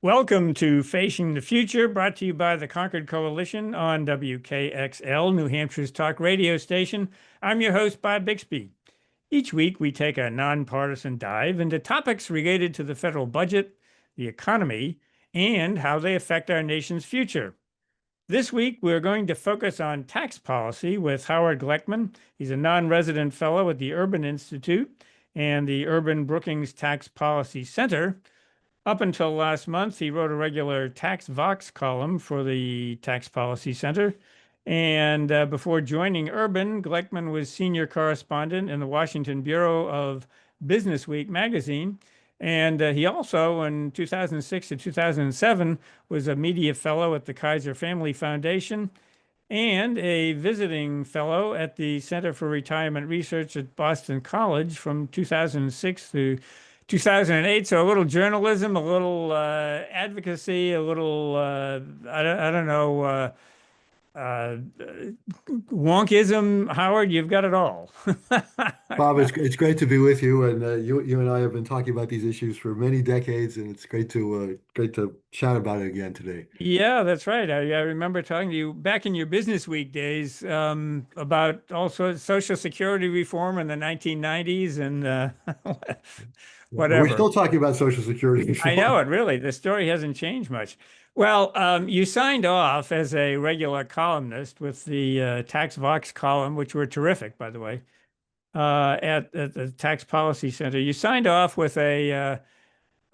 Welcome to Facing the Future, brought to you by the Concord Coalition on WKXL, New Hampshire's talk radio station. I'm your host, Bob Bixby. Each week, we take a nonpartisan dive into topics related to the federal budget, the economy, and how they affect our nation's future. This week, we're going to focus on tax policy with Howard Gleckman. He's a non-resident fellow at the Urban Institute and the Urban-Brookings Tax Policy Center. Up until last month, he wrote a regular Tax Vox column for the Tax Policy Center. And before joining Urban, Gleckman was senior correspondent in the Washington Bureau of Business Week magazine. And he also, in 2006 to 2007, was a media fellow at the Kaiser Family Foundation and a visiting fellow at the Center for Retirement Research at Boston College from 2006 to 2008. So a little journalism, a little advocacy, a little, I don't know, uh, wonkism. Howard, you've got it all. Bob, it's great to be with you, and you and I have been talking about these issues for many decades, and it's great to chat about it again today. Yeah, that's right. I remember talking to you back in your Business Week days about also Social Security reform in the 1990s and We're whatever. still talking about Social Security I know reform. it really. The story hasn't changed much. Well, you signed off as a regular columnist with the Tax Vox column, which were terrific, by the way, at the Tax Policy Center. You signed off with a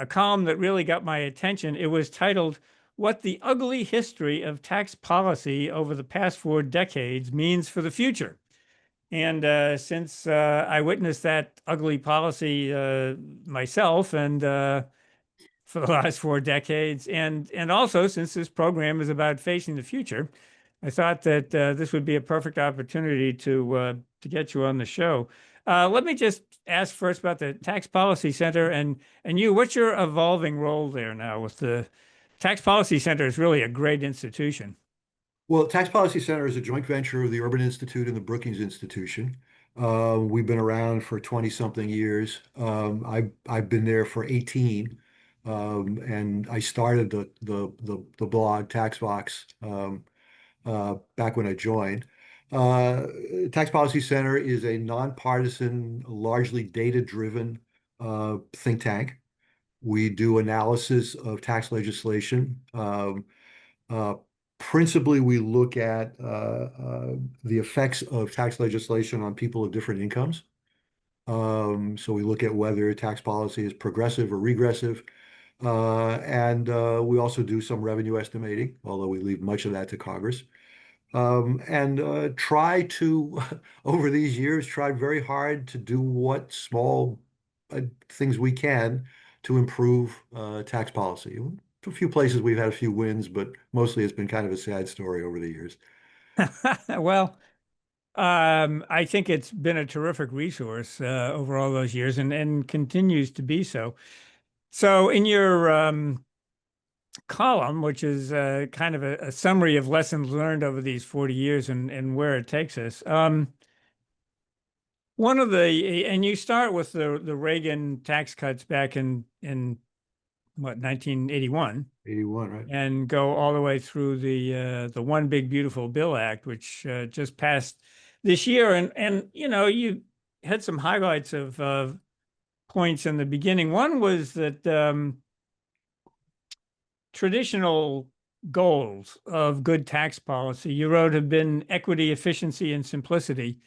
column that really got my attention. It was titled, "What the Ugly History of Tax Policy Over the Past 4 Decades Means for the Future." And since I witnessed that ugly policy myself and for the last 4 decades, and also since this program is about facing the future, I thought that this would be a perfect opportunity to get you on the show. Let me just ask first about the Tax Policy Center and you. What's your evolving role there now with the Tax Policy Center? Is really a great institution. Well, Tax Policy Center is a joint venture of the Urban Institute and the Brookings Institution. We've been around for 20 something years. I've been there for 18, and I started the blog TaxVox back when I joined. Uh, Tax Policy Center is a nonpartisan, largely data-driven think tank. We do analysis of tax legislation. Uh, Principally, we look at the effects of tax legislation on people of different incomes. So we look at whether tax policy is progressive or regressive. And we also do some revenue estimating, although we leave much of that to Congress. And try to, over these years, try very hard to do what small things we can to improve tax policy. A few places we've had a few wins, but mostly it's been kind of a sad story over the years. Well, I think it's been a terrific resource over all those years and continues to be so. So in your column, which is kind of a summary of lessons learned over these 40 years and where it takes us. One of the, and you start with the Reagan tax cuts back in what, 1981, 81, right? and go all the way through the One Big Beautiful Bill Act, which just passed this year. And you had some highlights of points in the beginning. One was that traditional goals of good tax policy, you wrote, have been equity, efficiency, and simplicity,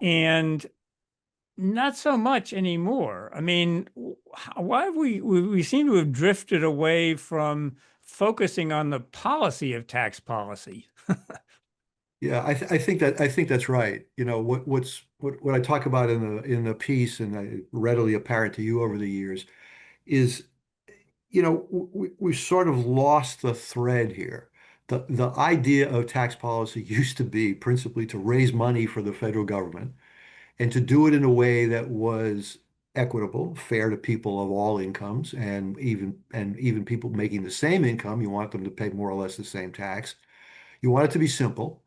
and not so much anymore. I mean, why have we seem to have drifted away from focusing on the policy of tax policy? Yeah, I think that's right. You know what I talk about in the piece, and readily apparent to you over the years, is we sort of lost the thread here. The idea of tax policy used to be principally to raise money for the federal government and to do it in a way that was equitable, fair to people of all incomes, and even people making the same income, you want them to pay more or less the same tax. You want it to be simple,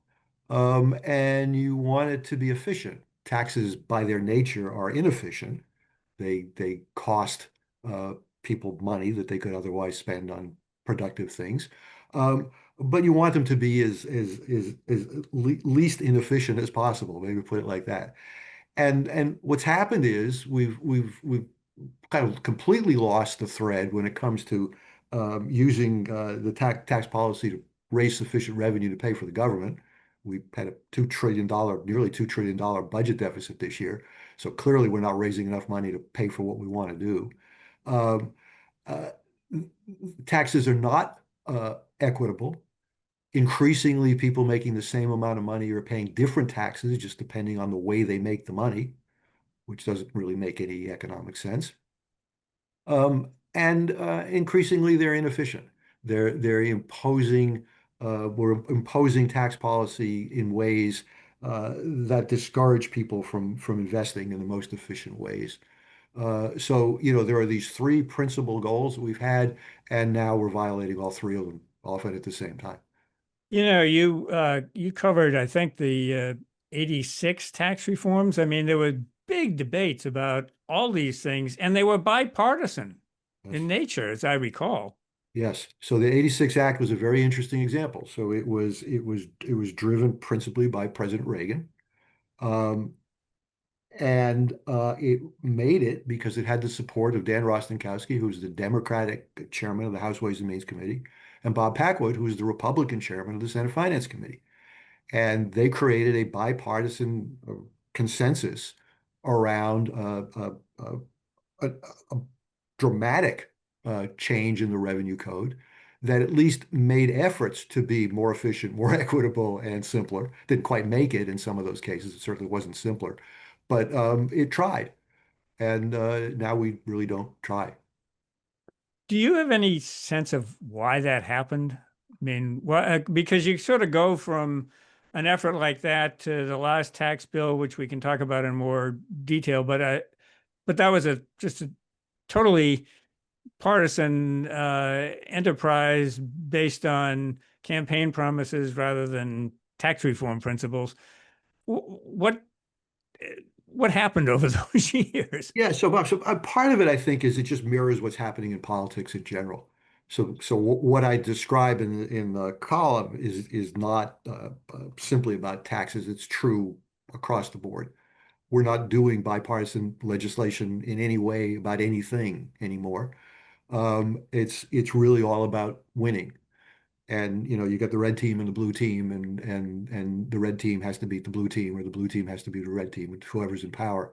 and you want it to be efficient. Taxes, by their nature, are inefficient. They cost people money that they could otherwise spend on productive things. But you want them to be as least inefficient as possible, maybe put it like that. And what's happened is we've kind of completely lost the thread when it comes to using the tax policy to raise sufficient revenue to pay for the government. We had a $2 trillion, nearly $2 trillion budget deficit this year. So clearly we're not raising enough money to pay for what we want to do. Um, uh, Taxes are not equitable. Increasingly, people making the same amount of money are paying different taxes just depending on the way they make the money, which doesn't really make any economic sense. And increasingly, they're inefficient. They're imposing we're imposing tax policy in ways that discourage people from investing in the most efficient ways. So, there are these three principal goals that we've had, and now we're violating all three of them often at the same time. You covered, I think, the 86 tax reforms. I mean, there were big debates about all these things, and they were bipartisan Yes. in nature, as I recall. Yes. So the 86 Act was a very interesting example. So it was driven principally by President Reagan. Um, and it made it because it had the support of Dan Rostenkowski, who's the Democratic chairman of the House Ways and Means Committee, and Bob Packwood, who is the Republican chairman of the Senate Finance Committee. And they created a bipartisan consensus around a, a dramatic change in the revenue code that at least made efforts to be more efficient, more equitable, and simpler. Didn't quite make it in some of those cases. It certainly wasn't simpler, but it tried. And now we really don't try. Do you have any sense of why that happened? I mean, because you sort of go from an effort like that to the last tax bill, which we can talk about in more detail, but that was just a totally partisan enterprise based on campaign promises rather than tax reform principles. What what happened over those years? Yeah, so Bob, part of it, I think, is it just mirrors what's happening in politics in general. So what I describe in the column is not simply about taxes. It's true across the board. We're not doing bipartisan legislation in any way about anything anymore. It's really all about winning. And you got the red team and the blue team, and the red team has to beat the blue team, or the blue team has to beat the red team, whoever's in power.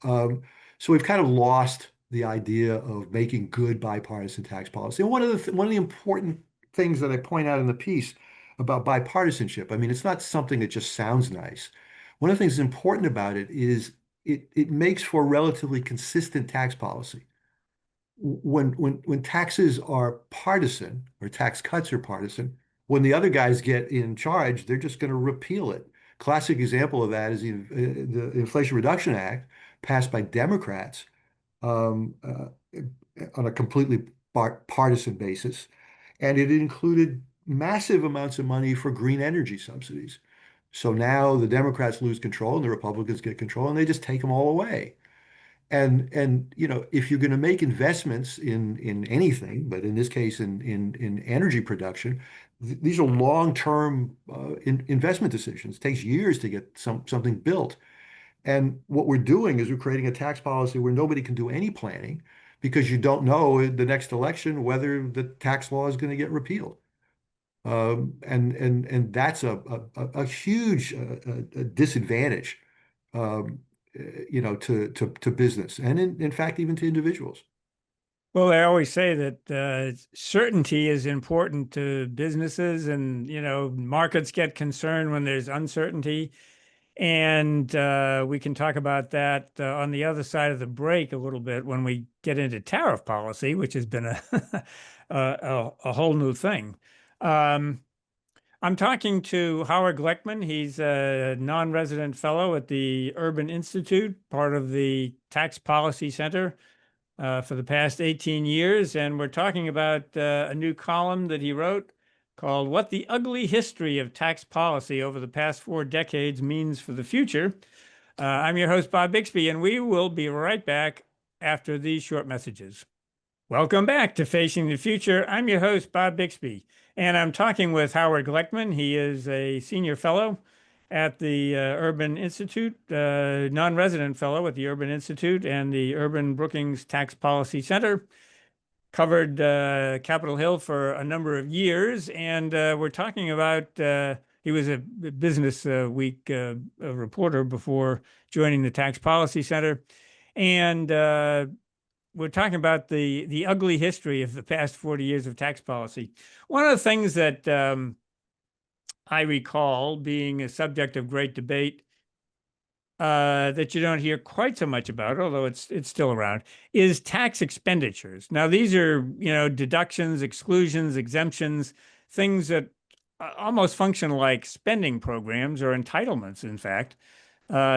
Um, so we've kind of lost the idea of making good bipartisan tax policy. And one of the important things that I point out in the piece about bipartisanship, I mean, it's not something that just sounds nice. One of the things that's important about it is it makes for relatively consistent tax policy. When taxes are partisan or tax cuts are partisan, when the other guys get in charge, they're just going to repeal it. Classic example of that is the Inflation Reduction Act passed by Democrats um, uh, on a completely partisan basis, and it included massive amounts of money for green energy subsidies. So now the Democrats lose control and the Republicans get control, and they just take them all away. And if you're going to make investments in anything, but in this case in energy production, these are long-term investment decisions. It takes years to get something built. And what we're doing is we're creating a tax policy where nobody can do any planning because you don't know in the next election whether the tax law is going to get repealed. And that's a huge disadvantage, um, to business and in fact even to individuals. Well, I always say that certainty is important to businesses, and markets get concerned when there's uncertainty. And we can talk about that on the other side of the break a little bit when we get into tariff policy, which has been a whole new thing. Um, I'm talking to Howard Gleckman. He's a non-resident fellow at the Urban Institute, part of the Tax Policy Center for the past 18 years. And we're talking about a new column that he wrote called What the Ugly History of Tax Policy Over the Past 4 Decades Means for the Future. I'm your host, Bob Bixby, and we will be right back after these short messages. Welcome back to Facing the Future. I'm your host, Bob Bixby, and I'm talking with Howard Gleckman. He is a senior fellow at the Urban Institute, non-resident fellow at the Urban Institute and the Urban-Brookings Tax Policy Center. Covered Capitol Hill for a number of years, and we're talking about he was a Business Week a reporter before joining the Tax Policy Center, and we're talking about the ugly history of the past 40 years of tax policy. One of the things that I recall being a subject of great debate that you don't hear quite so much about, although it's still around, is tax expenditures. Now, these are, deductions, exclusions, exemptions, things that almost function like spending programs or entitlements, in fact,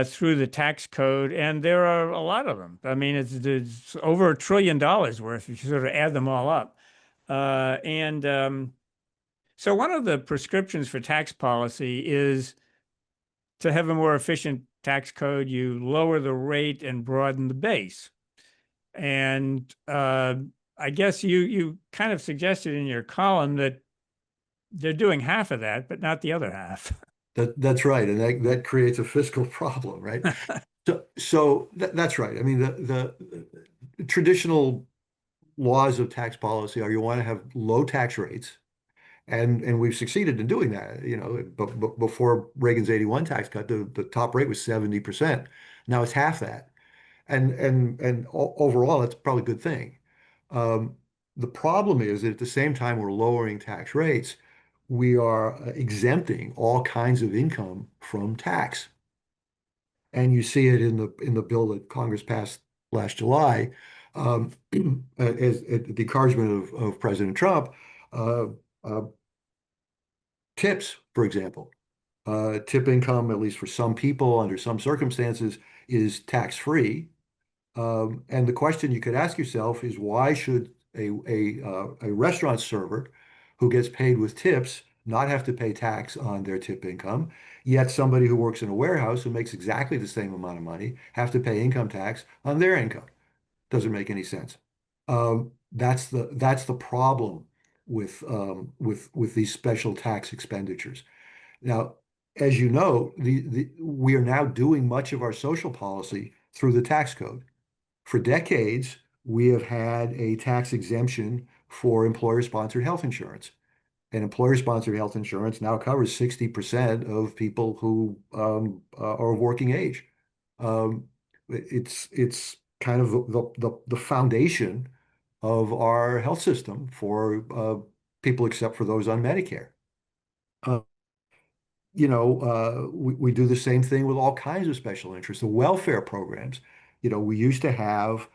through the tax code, and there are a lot of them. I mean, it's over $1 trillion worth if you sort of add them all up. And so one of the prescriptions for tax policy is to have a more efficient tax code. You lower the rate and broaden the base. And I guess you kind of suggested in your column that they're doing half of that, but not the other half. That's right, and that creates a fiscal problem, right? That's right. I mean, the traditional laws of tax policy are you want to have low tax rates, and we've succeeded in doing that. But before Reagan's 81 tax cut, the top rate was 70%. Now it's half that, and overall, that's probably a good thing. Um, the problem is that at the same time we're lowering tax rates, we are exempting all kinds of income from tax. And you see it in the bill that Congress passed last July, as at the encouragement of President Trump, uh, uh, tips, for example. Tip income, at least for some people under some circumstances, is tax-free. And the question you could ask yourself is why should a restaurant server who gets paid with tips not have to pay tax on their tip income, yet somebody who works in a warehouse who makes exactly the same amount of money have to pay income tax on their income? Doesn't make any sense. That's the problem with these special tax expenditures. Now, as you know, we are now doing much of our social policy through the tax code. For decades, we have had a tax exemption for employer-sponsored health insurance. And employer-sponsored health insurance now covers 60% of people who are of working age. Um, it's kind of the foundation of our health system for people except for those on Medicare. Uh, we do the same thing with all kinds of special interests. The welfare programs, we used to have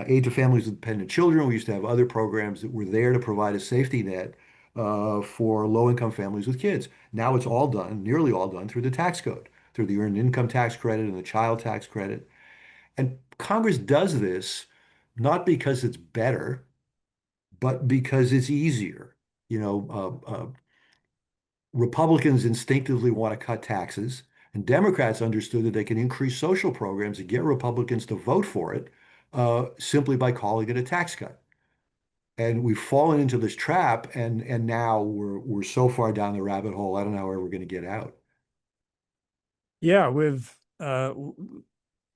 aid to families with dependent children. We used to have other programs that were there to provide a safety net for low-income families with kids. Now it's all done, nearly all done through the tax code, through the earned income tax credit and the child tax credit. And Congress does this not because it's better, but because it's easier. You know, Republicans instinctively want to cut taxes, and Democrats understood that they can increase social programs and get Republicans to vote for it simply by calling it a tax cut. And we've fallen into this trap, and now we're so far down the rabbit hole. I don't know how we're going to get out. Yeah, we've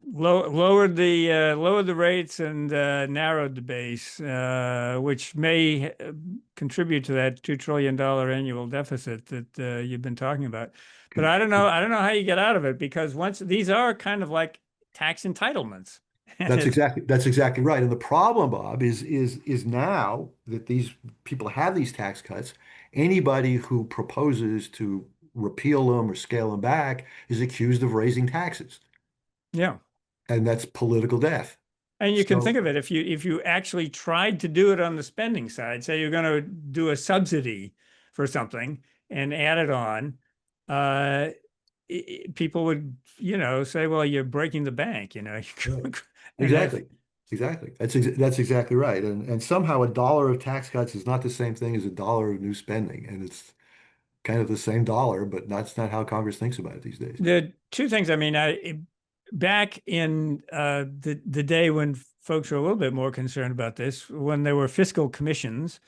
lowered the rates and narrowed the base, which may contribute to that $2 trillion annual deficit that you've been talking about. But I don't know. I don't know how you get out of it, because once these are kind of like tax entitlements, and That's exactly right. And the problem, Bob, is now that these people have these tax cuts, anybody who proposes to repeal them or scale them back is accused of raising taxes, yeah. and that's political death. And you can So think of it, if you actually tried to do it on the spending side, say you're going to do a subsidy for something and add it on, uh, people would, say, well, you're breaking the bank, right. and if Exactly. Exactly. That's exactly right. And somehow a dollar of tax cuts is not the same thing as a dollar of new spending. And it's kind of the same dollar, but that's not how Congress thinks about it these days. the two things, I mean, back in the day when folks were a little bit more concerned about this, when there were fiscal commissions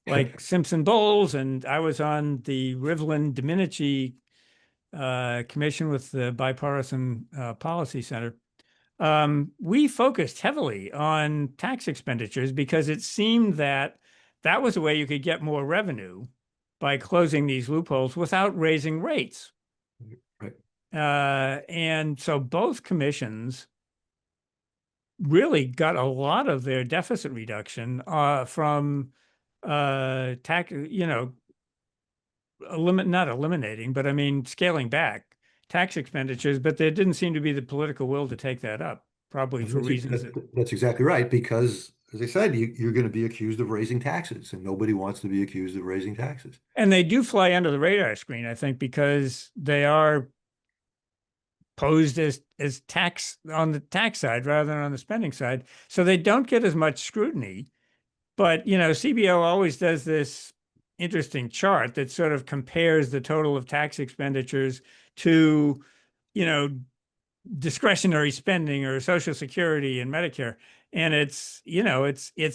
like Simpson Bowles, and I was on the Rivlin Domenici commission with the Bipartisan Policy Center. We focused heavily on tax expenditures because it seemed that that was a way you could get more revenue by closing these loopholes without raising rates. Right. And so both commissions really got a lot of their deficit reduction from tax, not eliminating, but I mean, scaling back tax expenditures, but there didn't seem to be the political will to take that up, probably for reasons that. That's exactly right, because as I said, you're going to be accused of raising taxes, and nobody wants to be accused of raising taxes. And they do fly under the radar screen, I think, because they are posed as tax on the tax side rather than on the spending side. So they don't get as much scrutiny. But, CBO always does this interesting chart that sort of compares the total of tax expenditures to, you know, discretionary spending or Social Security and Medicare. And it's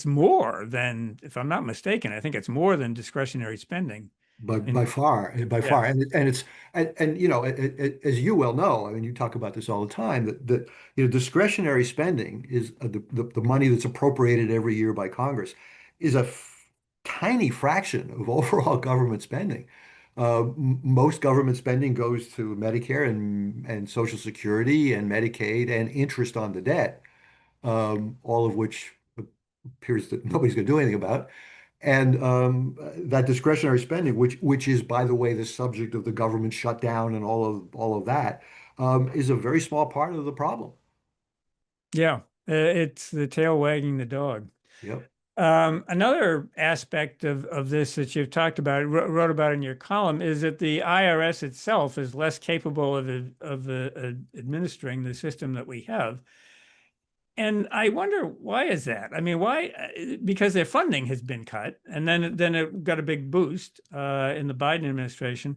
more than, if I'm not mistaken, I think it's more than discretionary spending. By far, by Yeah. far, and it's as you well know, I mean, you talk about this all the time that discretionary spending is the money that's appropriated every year by Congress is a tiny fraction of overall government spending. Most government spending goes to Medicare and Social Security and Medicaid and interest on the debt, all of which appears that nobody's going to do anything about. And that discretionary spending, which is, by the way, the subject of the government shutdown and all of that, is a very small part of the problem. Yeah. It's the tail wagging the dog. Yep. Another aspect of this that you've talked about, wrote about in your column, is that the IRS itself is less capable of administering the system that we have. And I wonder, why is that? I mean, why? Because their funding has been cut, and then it got a big boost in the Biden administration,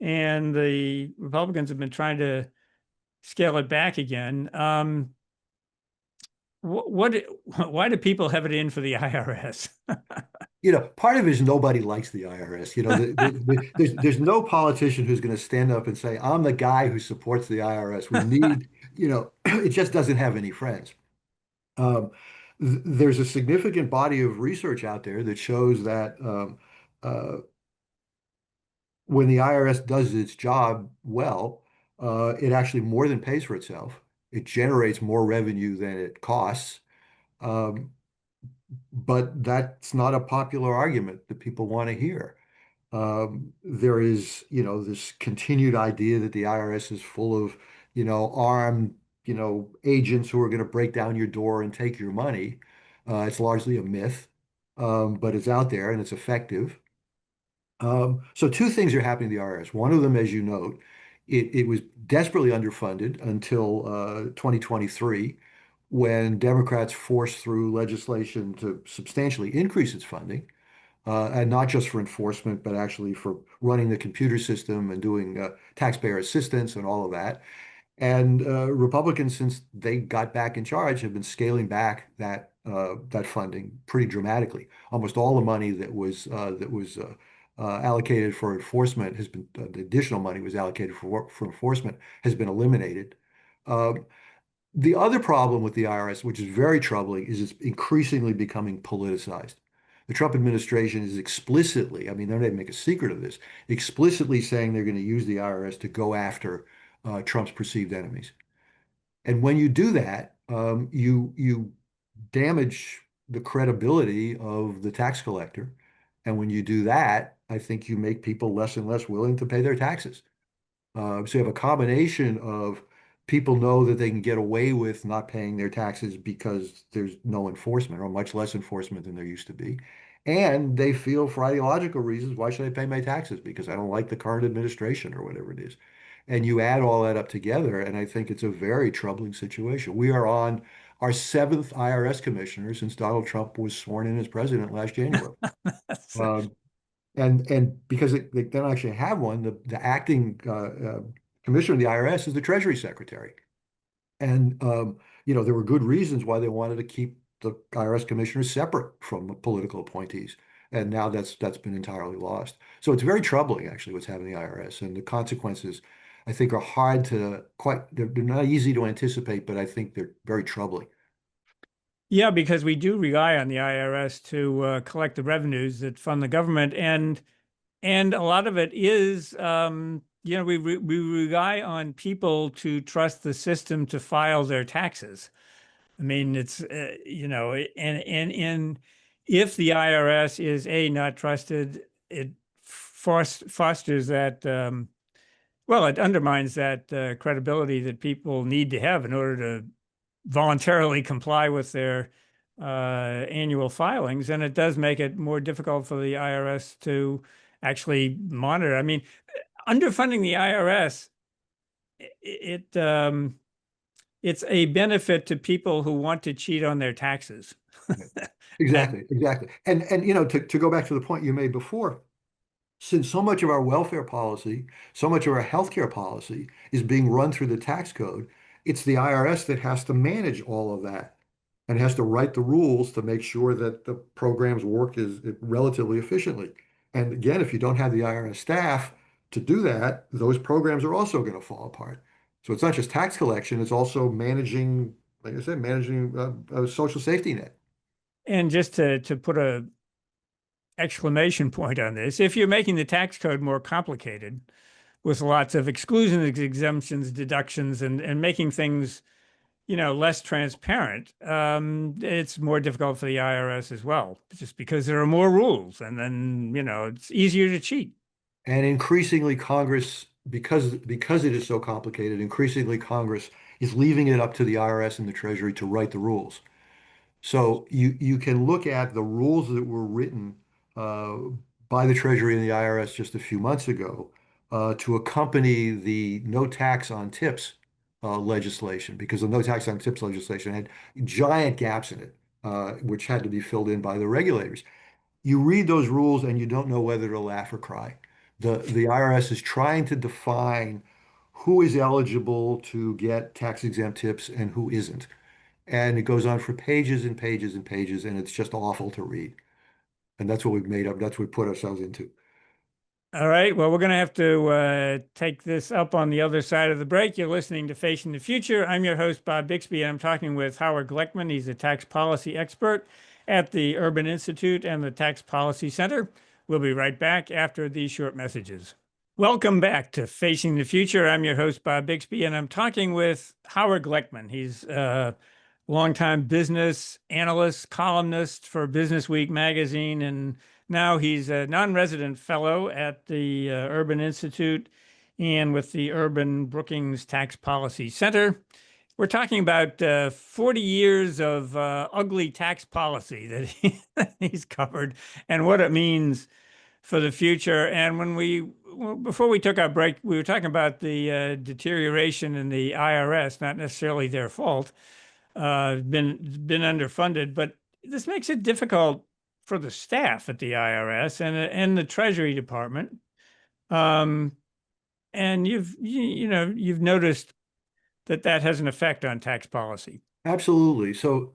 and the Republicans have been trying to scale it back again. What, why do people have it in for the IRS? Part of it is nobody likes the IRS. There's no politician who's going to stand up and say, "I'm the guy who supports the IRS." We need, it just doesn't have any friends. Um, there's a significant body of research out there that shows that when the IRS does its job well, it actually more than pays for itself. It generates more revenue than it costs. Um, but that's not a popular argument that people want to hear. There is, this continued idea that the IRS is full of, armed, agents who are going to break down your door and take your money. It's largely a myth, but it's out there and it's effective. So two things are happening to the IRS. One of them, as you note, it was desperately underfunded until 2023, when Democrats forced through legislation to substantially increase its funding, and not just for enforcement, but actually for running the computer system and doing taxpayer assistance and all of that. And Republicans, since they got back in charge, have been scaling back that funding pretty dramatically. Almost all the money that was allocated for enforcement has been the additional money was allocated for enforcement has been eliminated. Uh, the other problem with the IRS, which is very troubling, is it's increasingly becoming politicized. The Trump administration is explicitly, I mean, they don't make a secret of this, explicitly saying they're going to use the IRS to go after Trump's perceived enemies. And when you do that, you damage the credibility of the tax collector. And when you do that, I think you make people less and less willing to pay their taxes. So you have a combination of people know that they can get away with not paying their taxes because there's no enforcement or much less enforcement than there used to be. And they feel for ideological reasons, why should I pay my taxes? Because I don't like the current administration or whatever it is. And you add all that up together, and I think it's a very troubling situation. We are on our seventh IRS commissioner since Donald Trump was sworn in as president last January. Um, and because they don't actually have one, the acting commissioner of the IRS is the Treasury Secretary. And there were good reasons why they wanted to keep the IRS commissioners separate from political appointees. And now that's been entirely lost. So it's very troubling, actually, what's happening in the IRS. And the consequences, I think, are hard to they're not easy to anticipate, but I think they're very troubling. Yeah, because we do rely on the IRS to collect the revenues that fund the government, and a lot of it is, we rely on people to trust the system to file their taxes. I mean, it's and if the IRS is not trusted, it fosters that. Well, it undermines that credibility that people need to have in order to voluntarily comply with their annual filings, and it does make it more difficult for the IRS to actually monitor. I mean, underfunding the IRS, it's a benefit to people who want to cheat on their taxes. And Exactly, exactly. And to go back to the point you made before, since so much of our welfare policy, so much of our healthcare policy is being run through the tax code, it's the IRS that has to manage all of that and has to write the rules to make sure that the programs work as relatively efficiently. And again, if you don't have the IRS staff to do that, those programs are also going to fall apart. So it's not just tax collection, it's also managing, like I said, managing a social safety net. just to put a exclamation point on this, if you're making the tax code more complicated with lots of exclusions, exemptions, deductions, and making things less transparent, it's more difficult for the IRS as well, just because there are more rules, and then it's easier to cheat. And increasingly, Congress, because it is so complicated, increasingly Congress is leaving it up to the IRS and the Treasury to write the rules. So you can look at the rules that were written uh, by the Treasury and the IRS just a few months ago to accompany the no tax on tips legislation, because the no tax on tips legislation had giant gaps in it, which had to be filled in by the regulators. You read those rules and you don't know whether to laugh or cry. The IRS is trying to define who is eligible to get tax exempt tips and who isn't. And it goes on for pages and pages and pages, and it's just awful to read. And that's what we've made up. That's what we put ourselves into. All right. Well, we're going to have to take this up on the other side of the break. You're listening to Facing the Future. I'm your host, Bob Bixby, and I'm talking with Howard Gleckman. He's a tax policy expert at the Urban Institute and the Tax Policy Center. We'll be right back after these short messages. Welcome back to Facing the Future. I'm your host, Bob Bixby, and I'm talking with Howard Gleckman. He's a longtime business analyst, columnist for Business Week magazine, and now he's a non-resident fellow at the Urban Institute and with the Urban-Brookings Tax Policy Center. We're talking about 40 years of ugly tax policy that he's covered and what it means for the future. And before we took our break, we were talking about the deterioration in the IRS, not necessarily their fault, been underfunded, but this makes it difficult for the staff at the IRS and the Treasury Department. Um, and you've noticed that has an effect on tax policy. Absolutely. So,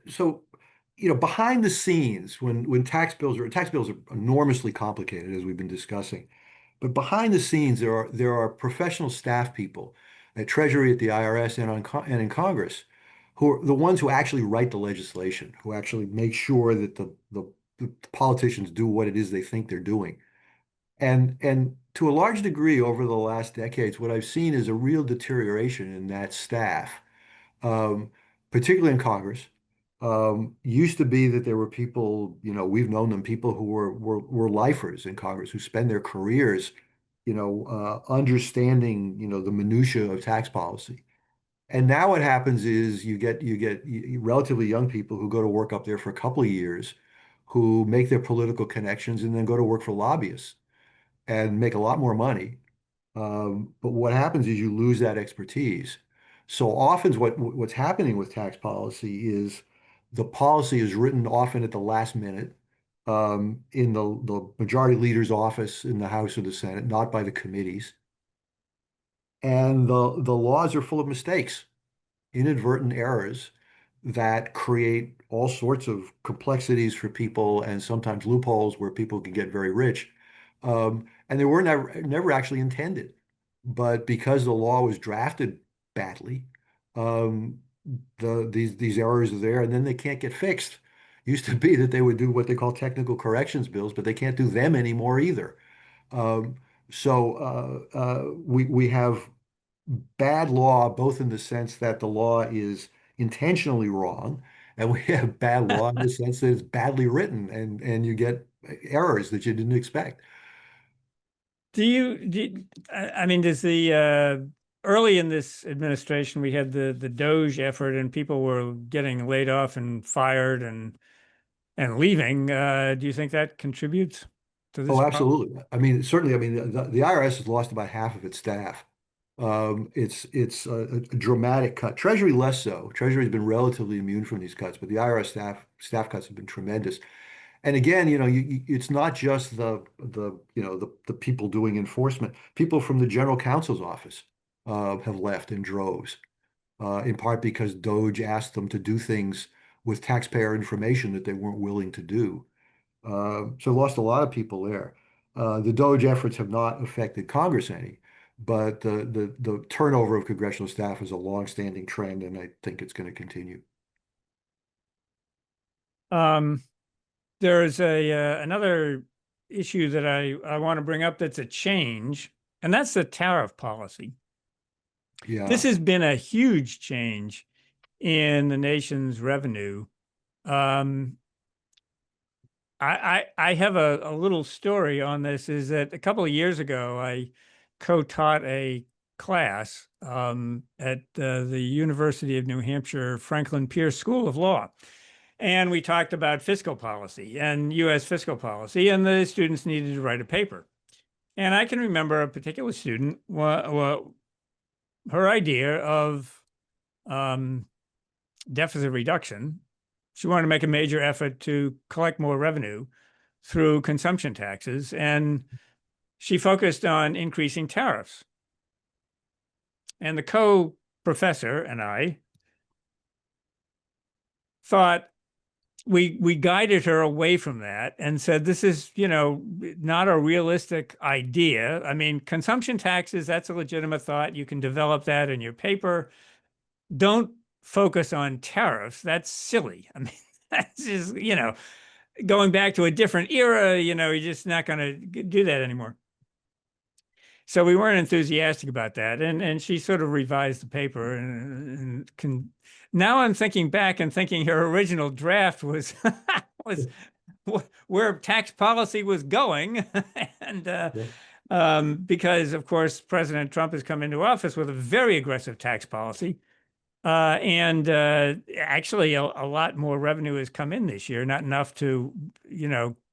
behind the scenes, when tax bills are enormously complicated, as we've been discussing, but behind the scenes, there are professional staff people at Treasury, at the IRS, and in Congress, who are the ones who actually write the legislation, who actually make sure that the politicians do what it is they think they're doing. And to a large degree, over the last decades, what I've seen is a real deterioration in that staff, um, particularly in Congress. Used to be that there were people, we've known them, people who were lifers in Congress who spend their careers, understanding, the minutia of tax policy. And now what happens is you get relatively young people who go to work up there for a couple of years, who make their political connections and then go to work for lobbyists and make a lot more money. But what happens is you lose that expertise. So often what's happening with tax policy is the policy is written often at the last minute in the majority leader's office in the House or the Senate, not by the committees. And the laws are full of mistakes. inadvertent errors that create all sorts of complexities for people and sometimes loopholes where people can get very rich. And they were never actually intended. But because the law was drafted badly, um, these errors are there and then they can't get fixed. Used to be that they would do what they call technical corrections bills, but they can't do them anymore either. Um, we have bad law, both in the sense that the law is intentionally wrong, and we have bad law in the sense that it's badly written and you get errors that you didn't expect. I mean, does the early in this administration, we had the Doge effort and people were getting laid off and fired and leaving. Do you think that contributes to this Oh, problem? absolutely. I mean, certainly, I mean, the IRS has lost about half of its staff. It's a dramatic cut. Treasury less so. Treasury has been relatively immune from these cuts, but the IRS staff cuts have been tremendous. And again, it's not just the people doing enforcement. People from the general counsel's office have left in droves, in part because Doge asked them to do things with taxpayer information that they weren't willing to do. So lost a lot of people there. The Doge efforts have not affected Congress any, but the turnover of congressional staff is a long-standing trend, and I think it's going to continue. Um, there's a another issue that I want to bring up that's a change, and that's the tariff policy. This Yeah. has been a huge change in the nation's revenue. Um, I have a little story on this. Is that a couple of years ago, I co-taught a class at the University of New Hampshire Franklin Pierce School of Law. And we talked about fiscal policy and US fiscal policy, and the students needed to write a paper. And I can remember a particular student, her idea of um, deficit reduction. She wanted to make a major effort to collect more revenue through consumption taxes, and she focused on increasing tariffs. And the co-professor and I thought we guided her away from that and said, this is, not a realistic idea. I mean, consumption taxes, that's a legitimate thought. You can develop that in your paper. Don't focus on tariffs. That's silly. I mean, that's just, going back to a different era, you're just not going to do that anymore. So we weren't enthusiastic about that, and she sort of revised the paper, and can now I'm thinking back and thinking her original draft was was where tax policy was going, and Yeah. because of course President Trump has come into office with a very aggressive tax policy, and actually a lot more revenue has come in this year, not enough to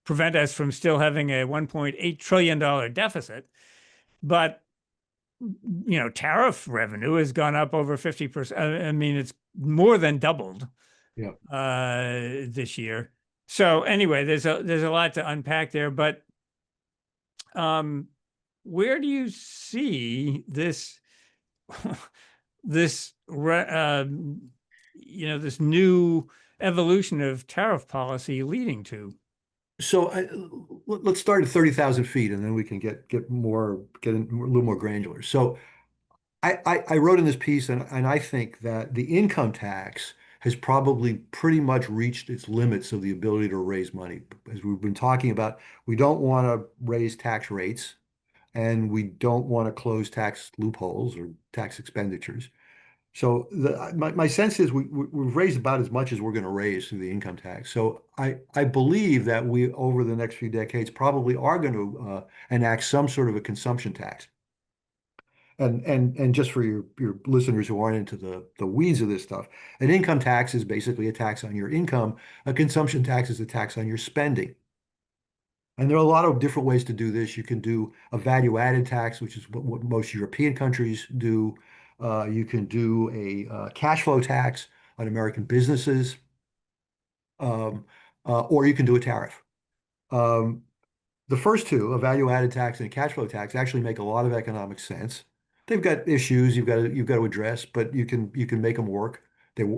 prevent us from still having a $1.8 trillion deficit. But tariff revenue has gone up over 50%. I mean, it's more than doubled Yeah. this year. So anyway, there's a lot to unpack there. But um, where do you see this this this new evolution of tariff policy leading to? So let's start at 30,000 feet, and then we can get a little more granular. So I wrote in this piece, and I think that the income tax has probably pretty much reached its limits of the ability to raise money. As we've been talking about, we don't want to raise tax rates, and we don't want to close tax loopholes or tax expenditures. So my sense is we've raised about as much as we're going to raise through the income tax. So I believe that we, over the next few decades, probably are going to enact some sort of a consumption tax. And just for your listeners who aren't into the weeds of this stuff, an income tax is basically a tax on your income. A consumption tax is a tax on your spending. And there are a lot of different ways to do this. You can do a value-added tax, which is what most European countries do. You can do a cash flow tax on American businesses, um, or you can do a tariff. Um, the first two, a value-added tax and a cash flow tax, actually make a lot of economic sense. They've got issues you've got to address, but you can make them work.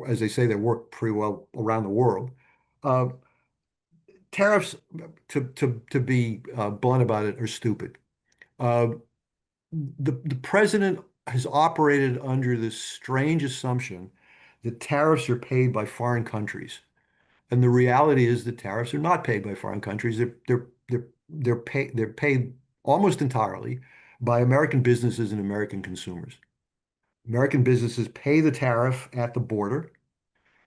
As they say, they work pretty well around the world. Uh, Tariffs, to be blunt about it, are stupid. Uh, the president has operated under this strange assumption that tariffs are paid by foreign countries. And the reality is that tariffs are not paid by foreign countries. They're paid almost entirely by American businesses and American consumers. American businesses pay the tariff at the border,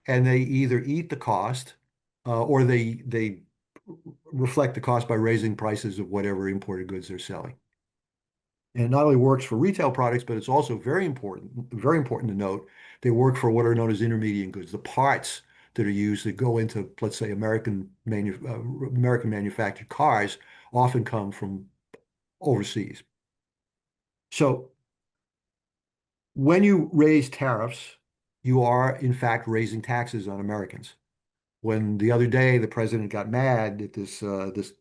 and they either eat the cost, or they reflect the cost by raising prices of whatever imported goods they're selling. And it not only works for retail products, but it's also very important to note, they work for what are known as intermediate goods, the parts that are used that go into, let's say, American manufactured cars often come from overseas. So when you raise tariffs, you are in fact raising taxes on Americans. When the other day the president got mad at this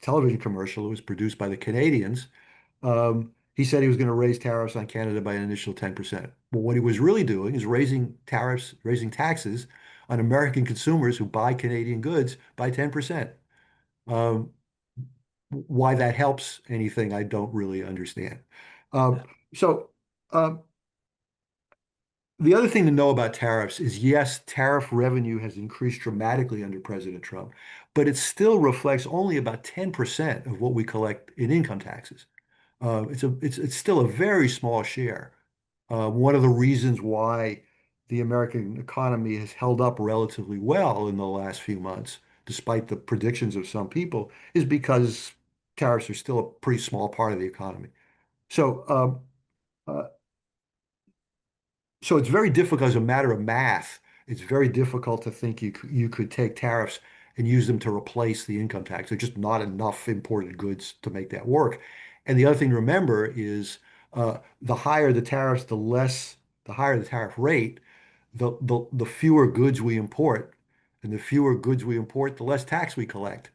television commercial that was produced by the Canadians, he said he was going to raise tariffs on Canada by an initial 10%. But what he was really doing is raising taxes on American consumers who buy Canadian goods by 10%. Um, why that helps anything, I don't really understand. Um, so um, the other thing to know about tariffs is, yes, tariff revenue has increased dramatically under President Trump, but it still reflects only about 10% of what we collect in income taxes. It's still a very small share. One of the reasons why the American economy has held up relatively well in the last few months, despite the predictions of some people, is because tariffs are still a pretty small part of the economy. So, uh, so it's very difficult as a matter of math. It's very difficult to think you could take tariffs and use them to replace the income tax. There's just not enough imported goods to make that work. And the other thing to remember is, the higher the tariffs, the higher the tariff rate, the fewer goods we import, and the fewer goods we import, the less tax we collect.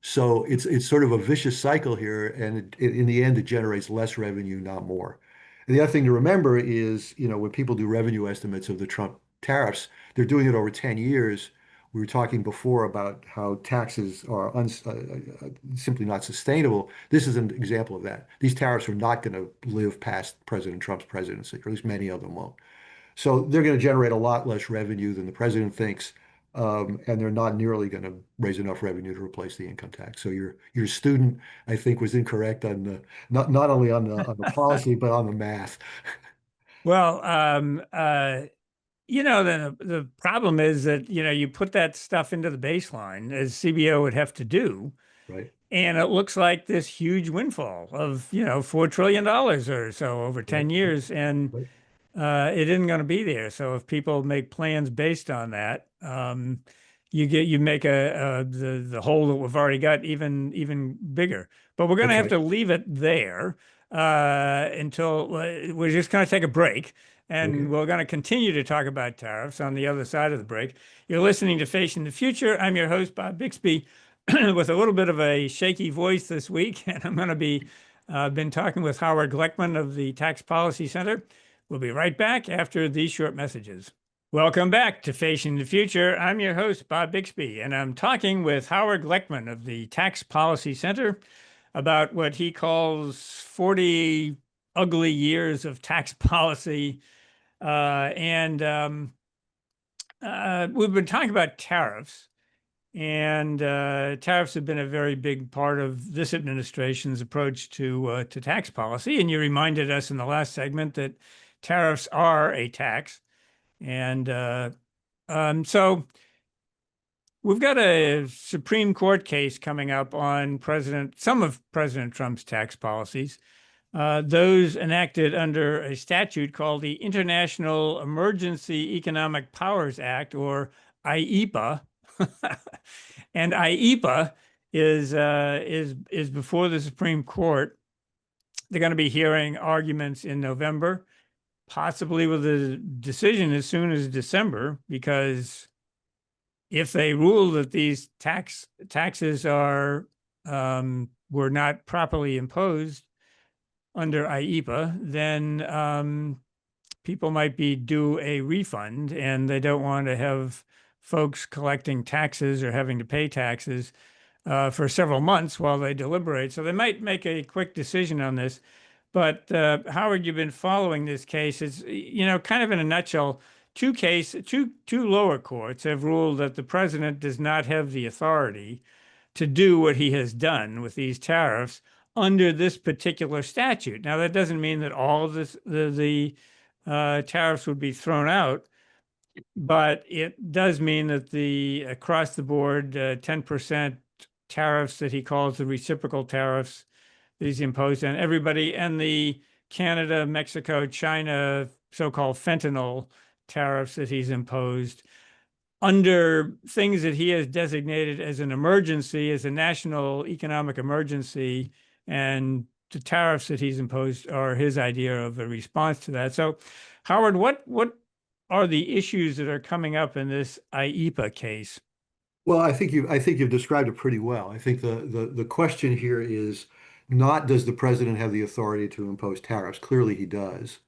So it's sort of a vicious cycle here, and in the end, it generates less revenue, not more. And the other thing to remember is, when people do revenue estimates of the Trump tariffs, they're doing it over 10 years. We were talking before about how taxes are simply not sustainable. This is an example of that. These tariffs are not going to live past President Trump's presidency, or at least many of them won't. So they're going to generate a lot less revenue than the president thinks, and they're not nearly going to raise enough revenue to replace the income tax. So your student, I think, was incorrect on not only on the policy but on the math. Well, the problem is that, you put that stuff into the baseline, as CBO would have to do, Right, and it looks like this huge windfall of, $4 trillion or so over right, 10 years. And right, it isn't going to be there. So if people make plans based on that, you make the hole that we've already got even bigger. But we're going to that's have right. to leave it there until we're just going to take a break. And Okay. we're going to continue to talk about tariffs on the other side of the break. You're listening to Facing the Future. I'm your host, Bob Bixby, with a little bit of a shaky voice this week. And I'm going to be been talking with Howard Gleckman of the Tax Policy Center. We'll be right back after these short messages. Welcome back to Facing the Future. I'm your host, Bob Bixby, and I'm talking with Howard Gleckman of the Tax Policy Center about what he calls 40 ugly years of tax policy. And We've been talking about tariffs, and tariffs have been a very big part of this administration's approach to tax policy. And you reminded us in the last segment that tariffs are a tax. And so we've got a Supreme Court case coming up on some of President Trump's tax policies, those enacted under a statute called the International Emergency Economic Powers Act, or IEPA. And IEPA is before the Supreme Court. They're going to be hearing arguments in November, possibly with a decision as soon as December, because if they rule that these taxes were not properly imposed, under IEPA, then people might be due a refund, and they don't want to have folks collecting taxes or having to pay taxes for several months while they deliberate. So they might make a quick decision on this. But Howard, you've been following this case. It's, kind of in a nutshell, two lower courts have ruled that the president does not have the authority to do what he has done with these tariffs under this particular statute. Now, that doesn't mean that all of the tariffs would be thrown out, but it does mean that the across the board 10% tariffs that he calls the reciprocal tariffs that he's imposed on everybody, and the Canada, Mexico, China so-called fentanyl tariffs that he's imposed under things that he has designated as an emergency, as a national economic emergency, and the tariffs that he's imposed are his idea of a response to that. So, Howard, what are the issues that are coming up in this IEPA case? Well, I think you've described it pretty well. I think the question here is not does the president have the authority to impose tariffs? Clearly he does.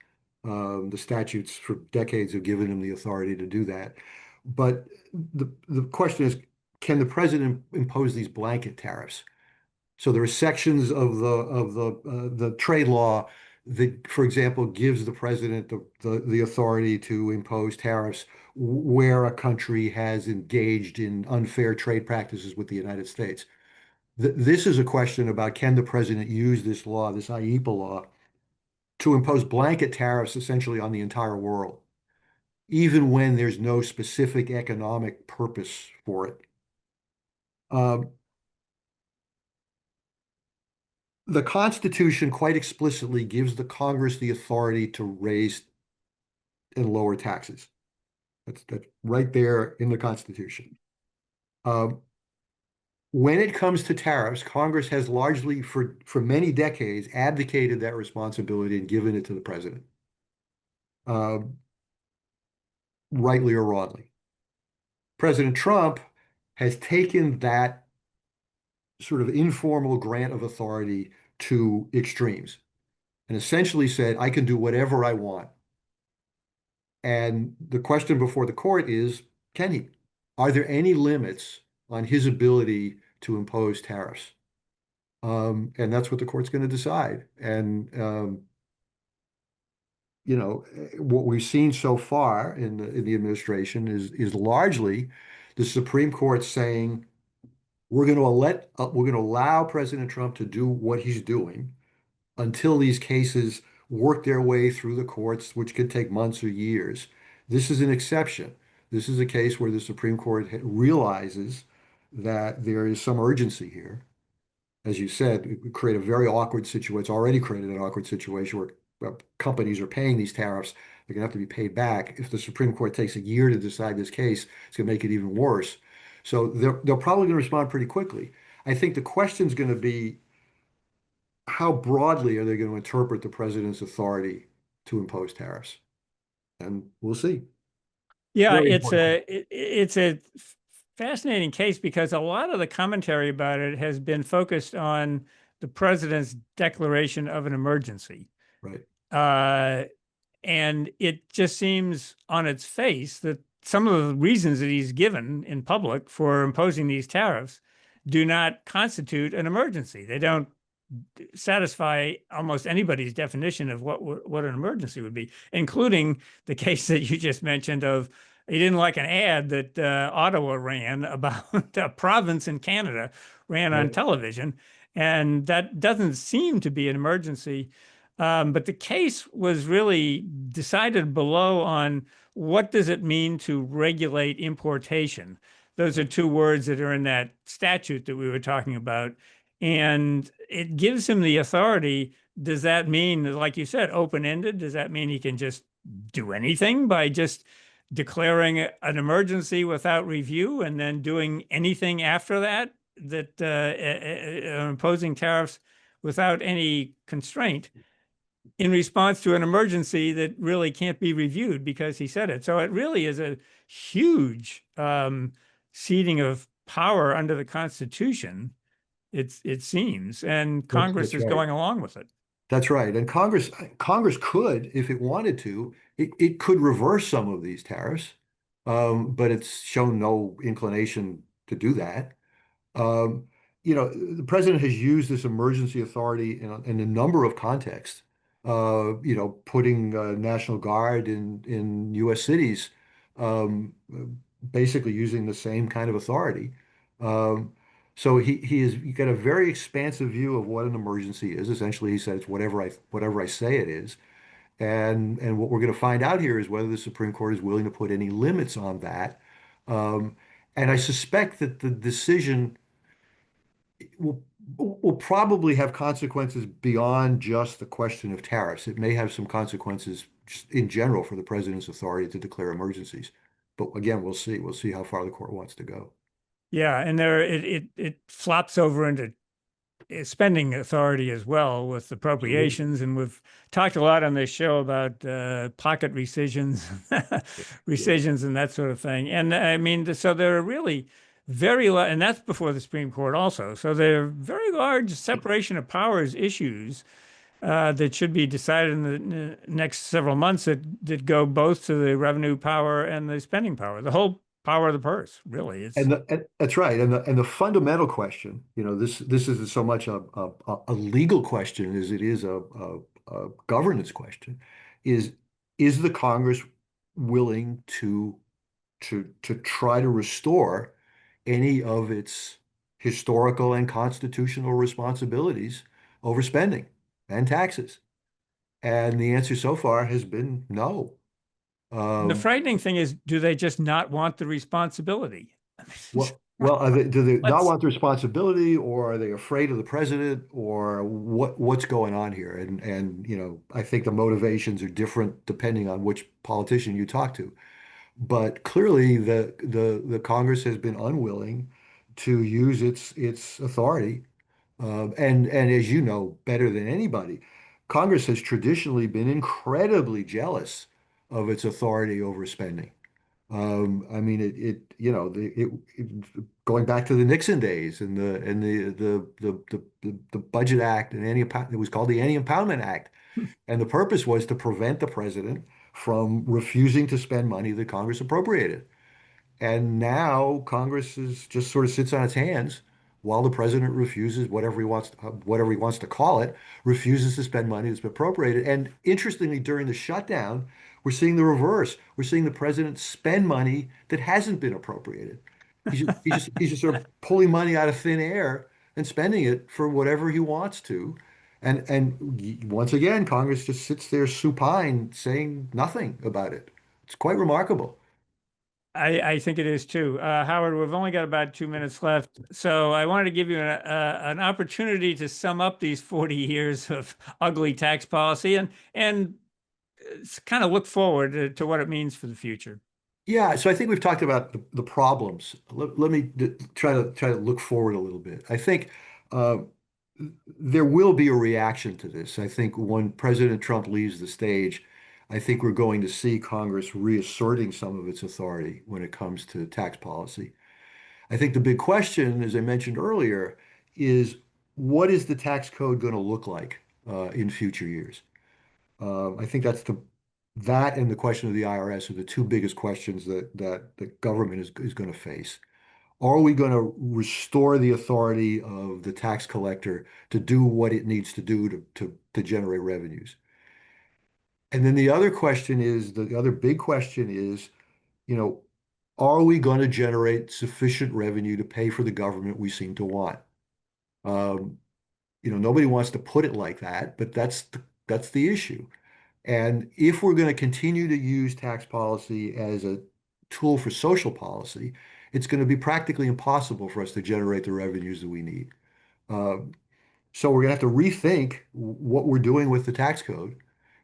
The statutes for decades have given him the authority to do that. But the question is, can the president impose these blanket tariffs? So there are sections of the trade law that, for example, gives the president the authority to impose tariffs where a country has engaged in unfair trade practices with the United States. This is a question about can the president use this law, this IEPA law, to impose blanket tariffs essentially on the entire world, even when there's no specific economic purpose for it. Um, the Constitution quite explicitly gives the Congress the authority to raise and lower taxes. That's right there in the Constitution. Um, when it comes to tariffs, Congress has largely, for many decades, abdicated that responsibility and given it to the president, um, rightly or wrongly. President Trump has taken that sort of informal grant of authority to extremes and essentially said, I can do whatever I want. And the question before the court is, can he? Are there any limits on his ability to impose tariffs? And that's what the court's going to decide. And what we've seen so far in the administration is largely the Supreme Court saying we're going to allow President Trump to do what he's doing until these cases work their way through the courts, which could take months or years. This is an exception. This is a case where the Supreme Court realizes that there is some urgency here. As you said, it would create a very awkward situation. It's already created an awkward situation where companies are paying these tariffs. They're going to have to be paid back. If the Supreme Court takes a year to decide this case, it's going to make it even worse. So they're probably going to respond pretty quickly. I think the question is going to be how broadly are they going to interpret the president's authority to impose tariffs? And we'll see. Yeah, Very it's important. a fascinating case because a lot of the commentary about it has been focused on the president's declaration of an emergency. Right. Uh, and it just seems on its face that some of the reasons that he's given in public for imposing these tariffs do not constitute an emergency. They don't satisfy almost anybody's definition of what an emergency would be, including the case that you just mentioned of he didn't like an ad that Ottawa ran about a province in Canada ran on Right. television, and that doesn't seem to be an emergency. But the case was really decided below on what does it mean to regulate importation. Those are two words that are in that statute that we were talking about. And it gives him the authority. Does that mean, like you said, open-ended? Does that mean he can just do anything by just declaring an emergency without review and then doing anything after that, imposing tariffs without any constraint in response to an emergency that really can't be reviewed because he said it? So it really is a huge ceding of power under the Constitution. It seems, and Congress That's is right. going along with it. That's right. And Congress could, if it wanted to, it could reverse some of these tariffs, but it's shown no inclination to do that. Um, the president has used this emergency authority in a number of contexts. Putting National Guard in U.S. cities, um, basically using the same kind of authority. Um, so he got a very expansive view of what an emergency is. Essentially, he said it's whatever I say it is. And what we're going to find out here is whether the Supreme Court is willing to put any limits on that. Um, and I suspect that the decision will will probably have consequences beyond just the question of tariffs. It may have some consequences just in general for the president's authority to declare emergencies. But again, we'll see. We'll see how far the court wants to go. Yeah, and it flops over into spending authority as well with Absolutely. appropriations, and we've talked a lot on this show about pocket rescissions, Yeah. rescissions, and that sort of thing. And I mean, so there are really and that's before the Supreme Court also. So there are very large separation of powers issues that should be decided in the next several months that go both to the revenue power and the spending power, the whole power of the purse. Really, it's And that's right. And the fundamental question, this isn't so much a legal question as it is a governance question, is is the Congress willing to try to restore any of its historical and constitutional responsibilities over spending and taxes? And the answer so far has been no. the Um, frightening thing is, do they just not want the responsibility? I mean, well, do they not let's want the responsibility, or are they afraid of the president, or what's going on here? And I think the motivations are different depending on which politician you talk to. But clearly, the Congress has been unwilling to use its authority, and as you know better than anybody, Congress has traditionally been incredibly jealous of its authority over spending. I mean, going back to the Nixon days and the Budget Act and it was called the Anti-Impoundment Act, and the purpose was to prevent the president from refusing to spend money that Congress appropriated. And now Congress is just sort of sits on its hands while the president refuses whatever he wants to call it, refuses to spend money that's been appropriated. And interestingly, during the shutdown, we're seeing the reverse. We're seeing the president spend money that hasn't been appropriated. He's just sort of pulling money out of thin air and spending it for whatever he wants to. And once again, Congress just sits there supine, saying nothing about it. It's quite remarkable. I think it is too. Howard, we've only got about 2 minutes left. So I wanted to give you an opportunity to sum up these 40 years of ugly tax policy and kind of look forward to what it means for the future. Yeah, so I think we've talked about the problems. Let me try to look forward a little bit. I think uh, there will be a reaction to this. I think when President Trump leaves the stage, I think we're going to see Congress reasserting some of its authority when it comes to tax policy. I think the big question, as I mentioned earlier, is what is the tax code going to look like in future years? I think that and the question of the IRS are the two biggest questions that the government is going to face. Are we going to restore the authority of the tax collector to do what it needs to do to generate revenues? And then the other big question is, you know, are we going to generate sufficient revenue to pay for the government we seem to want? Um, Nobody wants to put it like that, but that's the issue. And if we're going to continue to use tax policy as a tool for social policy, it's going to be practically impossible for us to generate the revenues that we need. Um, so we're going to have to rethink what we're doing with the tax code.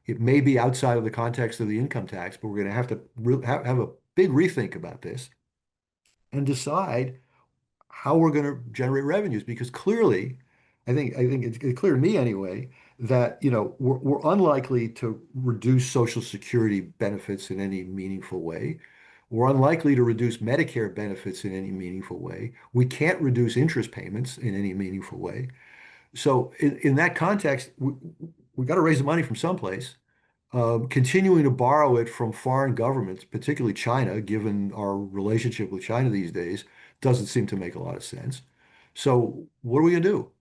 It may be outside of the context of the income tax, but we're going to have to have a big rethink about this and decide how we're going to generate revenues, because clearly, I think it's clear to me anyway that we're unlikely to reduce Social Security benefits in any meaningful way. We're unlikely to reduce Medicare benefits in any meaningful way. We can't reduce interest payments in any meaningful way. So in that context, we got to raise the money from someplace. Continuing to borrow it from foreign governments, particularly China, given our relationship with China these days, doesn't seem to make a lot of sense. So what are we going to do?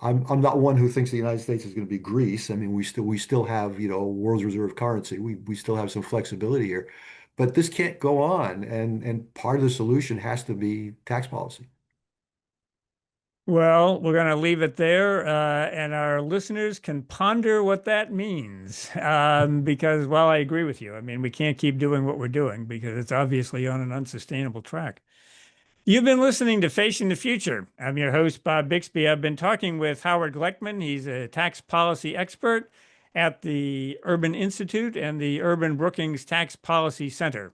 I'm not one who thinks the United States is going to be Greece. I mean, we still have, world's reserve currency. We still have some flexibility here, but this can't go on. And part of the solution has to be tax policy. Well, we're going to leave it there, and our listeners can ponder what that means. Because, well, I agree with you. I mean, we can't keep doing what we're doing because it's obviously on an unsustainable track. You've been listening to Facing the Future. I'm your host, Bob Bixby. I've been talking with Howard Gleckman. He's a tax policy expert at the Urban Institute and the Urban-Brookings Tax Policy Center.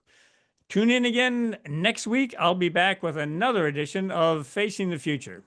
Tune in again next week. I'll be back with another edition of Facing the Future.